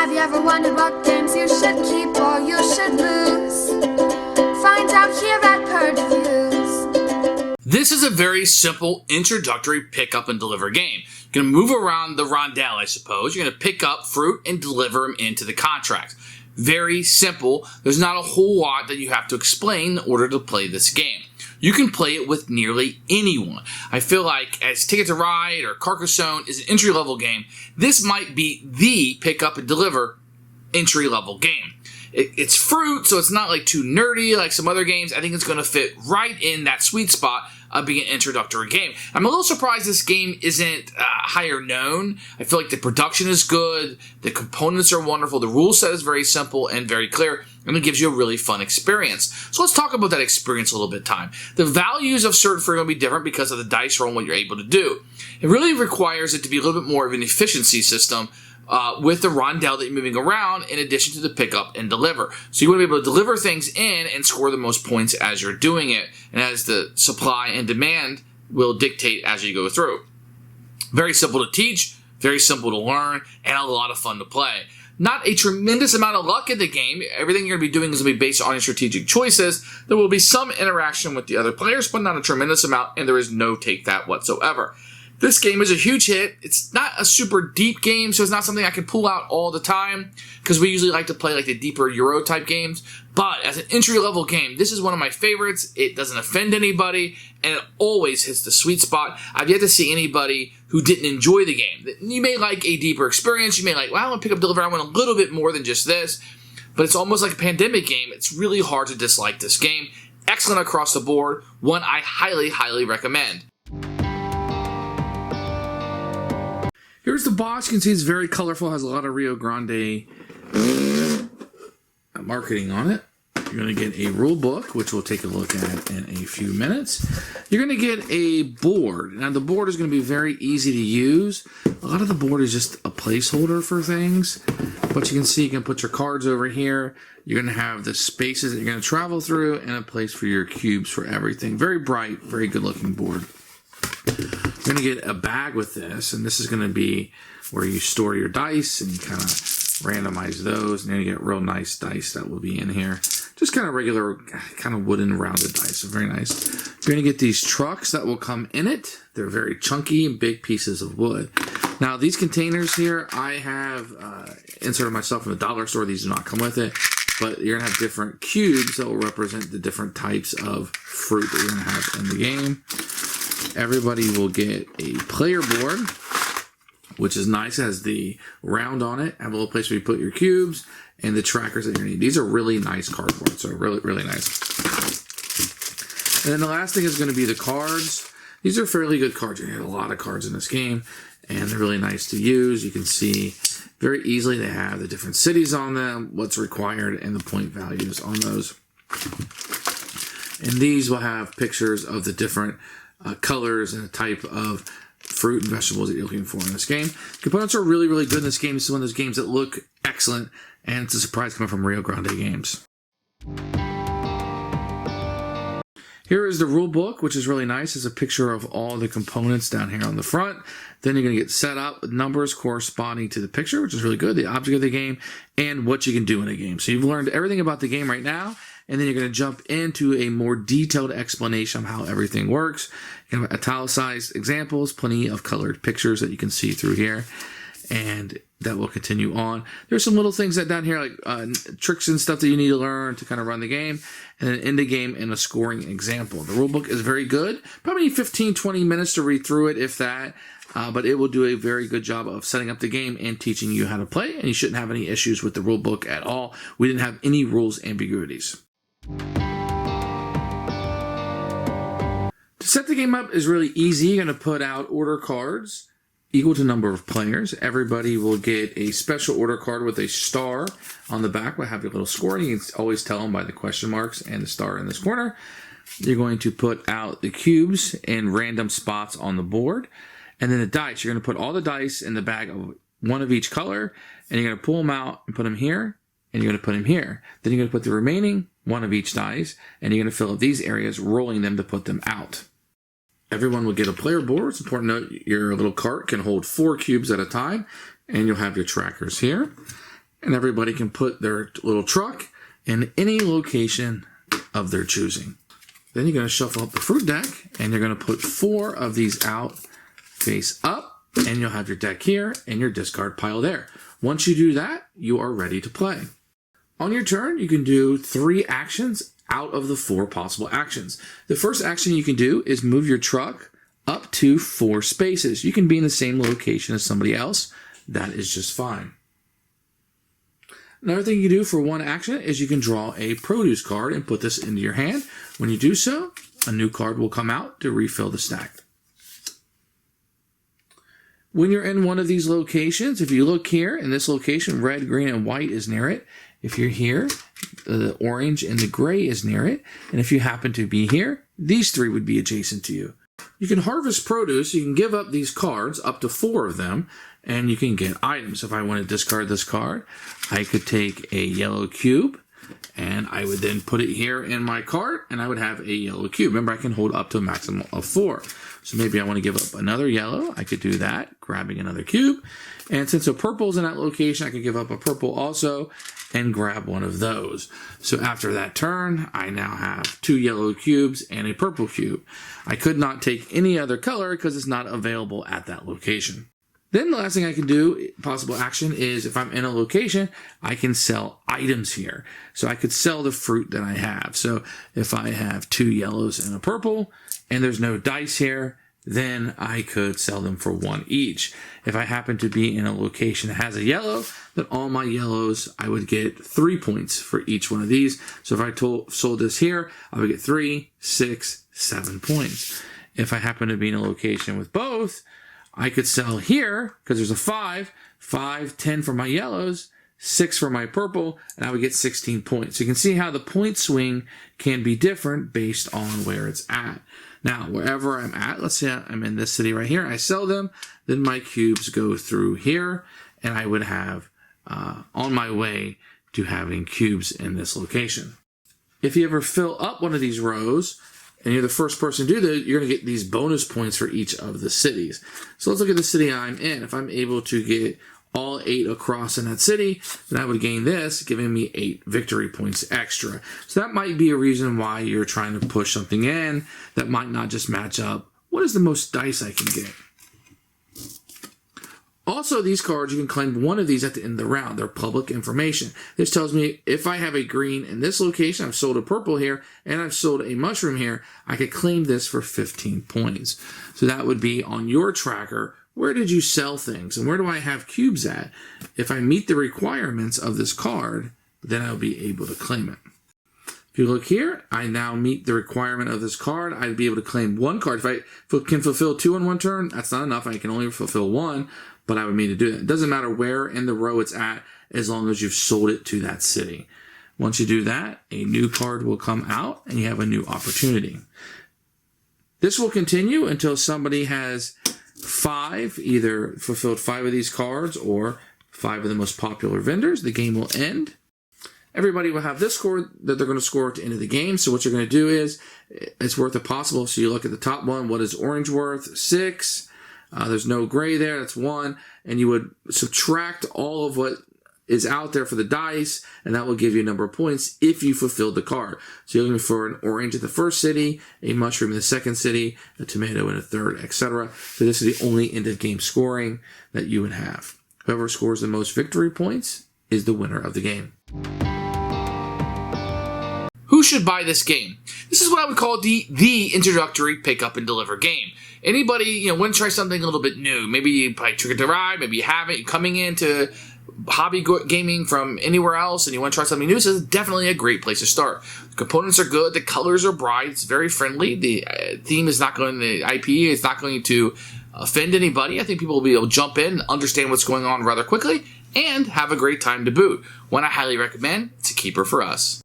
Have you ever wondered what games you should keep or you should lose? Find out here at Purge Reviews. This is a very simple introductory pick up and deliver game. You're going to move around the rondelle, I suppose. You're going to pick up fruit and deliver them into the contract. Very simple. There's not a whole lot that you have to explain in order to play this game. You can play it with nearly anyone. I feel like as Ticket to Ride or Carcassonne is an entry-level game, this might be the pick up and deliver entry-level game. It's fruit, so it's not like too nerdy like some other games. I think it's going to fit right in that sweet spot of being an introductory game. I'm a little surprised this game isn't higher known. I feel like the production is good, the components are wonderful, the rule set is very simple and very clear, and it gives you a really fun experience. So let's talk about that experience a little bit time. The values of certain fruit are going to be different because of the dice roll and what you're able to do. It really requires it to be a little bit more of an efficiency system with the rondelle that you're moving around in addition to the pick up and deliver. So you want to be able to deliver things in and score the most points as you're doing it, and as the supply and demand will dictate as you go through. Very simple to teach, very simple to learn, and a lot of fun to play. Not a tremendous amount of luck in the game. Everything you're going to be doing is going to be based on your strategic choices. There will be some interaction with the other players, but not a tremendous amount, and there is no take that whatsoever. This game is a huge hit. It's not a super deep game, so it's not something I can pull out all the time, because we usually like to play like the deeper Euro type games. But as an entry-level game, this is one of my favorites. It doesn't offend anybody, and it always hits the sweet spot. I've yet to see anybody who didn't enjoy the game. You may like a deeper experience. You may like, well, I want to pick up Deliver. I want a little bit more than just this. But it's almost like a pandemic game. It's really hard to dislike this game. Excellent across the board. One I highly, highly recommend. Here's the box. You can see it's very colorful. Has a lot of Rio Grande marketing on it. You're going to get a rule book, which we'll take a look at in a few minutes. You're going to get a board. Now, the board is going to be very easy to use. A lot of the board is just a placeholder for things. But you can see you can put your cards over here. You're going to have the spaces that you're going to travel through and a place for your cubes for everything. Very bright, very good-looking board. You're going to get a bag with this, and this is going to be where you store your dice and kind of randomize those, and you're going to get real nice dice that will be in here. Just kind of regular, kind of wooden rounded dice, so very nice. You're going to get these trucks that will come in it. They're very chunky and big pieces of wood. Now, these containers here, I have inserted myself in the dollar store. These do not come with it, but you're going to have different cubes that will represent the different types of fruit that you're going to have in the game. Everybody will get a player board, which is nice. It has the round on it. Have a little place where you put your cubes and the trackers that you're going to need. These are really nice cardboard, so really, really nice. And then the last thing is going to be the cards. These are fairly good cards. You get a lot of cards in this game, and they're really nice to use. You can see very easily they have the different cities on them, what's required, and the point values on those. And these will have pictures of the different colors and the type of fruit and vegetables that you're looking for in this game. Components are really, really good in this game. This is one of those games that look excellent, and it's a surprise coming from Rio Grande Games. Here is the rule book, which is really nice. It's a picture of all the components down here on the front. Then you're going to get set up with numbers corresponding to the picture, which is really good, the object of the game, and what you can do in a game. So you've learned everything about the game right now, and then you're going to jump into a more detailed explanation of how everything works. You have italicized examples, plenty of colored pictures that you can see through here, and that will continue on. There's some little things that down here, like tricks and stuff that you need to learn to kind of run the game, and then end the game in a scoring example. The rulebook is very good. Probably need 15-20 minutes to read through it, if that, but it will do a very good job of setting up the game and teaching you how to play, and you shouldn't have any issues with the rulebook at all. We didn't have any rules ambiguities. To set the game up is really easy. You're going to put out order cards equal to number of players. Everybody will get a special order card with a star on the back. We'll have your little score, and you can always tell them by the question marks and the star in this corner. You're going to put out the cubes in random spots on the board. And then the dice. You're going to put all the dice in the bag of one of each color, and you're going to pull them out and put them here, and you're going to put them here. Then you're going to put the remaining one of each dice, and you're going to fill up these areas, rolling them to put them out. Everyone will get a player board. It's important to note your little cart can hold 4 cubes at a time, and you'll have your trackers here. And everybody can put their little truck in any location of their choosing. Then you're going to shuffle up the fruit deck, and you're going to put 4 of these out face up, and you'll have your deck here and your discard pile there. Once you do that, you are ready to play. On your turn, you can do 3 actions out of the 4 possible actions. The first action you can do is move your truck up to 4 spaces. You can be in the same location as somebody else. That is just fine. Another thing you do for 1 action is you can draw a produce card and put this into your hand. When you do so, a new card will come out to refill the stack. When you're in one of these locations, if you look here in this location, red, green, and white is near it. If you're here, the orange and the gray is near it. And if you happen to be here, these 3 would be adjacent to you. You can harvest produce. You can give up these cards, up to 4 of them, and you can get items. If I want to discard this card, I could take a yellow cube, and I would then put it here in my cart, and I would have a yellow cube. Remember, I can hold up to a maximum of 4. So maybe I want to give up another yellow. I could do that, grabbing another cube. And since a purple's in that location, I could give up a purple also and grab one of those. So after that turn, I now have 2 yellow cubes and a purple cube. I could not take any other color because it's not available at that location. Then the last thing I can do, possible action, is if I'm in a location, I can sell items here. So I could sell the fruit that I have. So if I have 2 yellows and a purple, and there's no dice here, then I could sell them for 1 each. If I happen to be in a location that has a yellow, then all my yellows, I would get 3 points for each one of these. So if I sold this here, I would get 3, 6, 7 points. If I happen to be in a location with both, I could sell here, because there's a 5, 10 for my yellows, 6 for my purple, and I would get 16 points. So you can see how the point swing can be different based on where it's at. Now, wherever I'm at, let's say I'm in this city right here, I sell them, then my cubes go through here, and I would have on my way to having cubes in this location. If you ever fill up one of these rows, and you're the first person to do that, you're going to get these bonus points for each of the cities. So let's look at the city I'm in. If I'm able to get all 8 across in that city, then I would gain this, giving me 8 victory points extra. So that might be a reason why you're trying to push something in that might not just match up. What is the most dice I can get? Also, these cards, you can claim one of these at the end of the round. They're public information. This tells me if I have a green in this location, I've sold a purple here, and I've sold a mushroom here, I could claim this for 15 points. So that would be on your tracker. Where did you sell things, and where do I have cubes at? If I meet the requirements of this card, then I'll be able to claim it. If you look here, I now meet the requirement of this card. I'd be able to claim 1 card. If I can fulfill 2 in 1 turn, that's not enough. I can only fulfill 1. But I would mean to do that. It doesn't matter where in the row it's at, as long as you've sold it to that city. Once you do that, a new card will come out, and you have a new opportunity. This will continue until somebody has 5, either fulfilled 5 of these cards or 5 of the most popular vendors. The game will end. Everybody will have this score that they're going to score at the end of the game. So what you're going to do is, it's worth it possible. So you look at the top one. What is orange worth? 6. There's no gray there, that's 1, and you would subtract all of what is out there for the dice, and that will give you a number of points if you fulfilled the card. So you're looking for an orange at the first city, a mushroom in the second city, a tomato in a third, etc. So this is the only end of game scoring that you would have. Whoever scores the most victory points is the winner of the game. Who should buy this game? This is what I would call the introductory pick up and deliver game. Anybody, want to try something a little bit new. Maybe you play Cinque Terre, maybe you haven't. You're coming into hobby gaming from anywhere else and you want to try something new. This is definitely a great place to start. The components are good. The colors are bright. It's very friendly. The theme is not going to, the IP is not going to offend anybody. I think people will be able to jump in, understand what's going on rather quickly, and have a great time to boot. One I highly recommend. It's a keeper for us.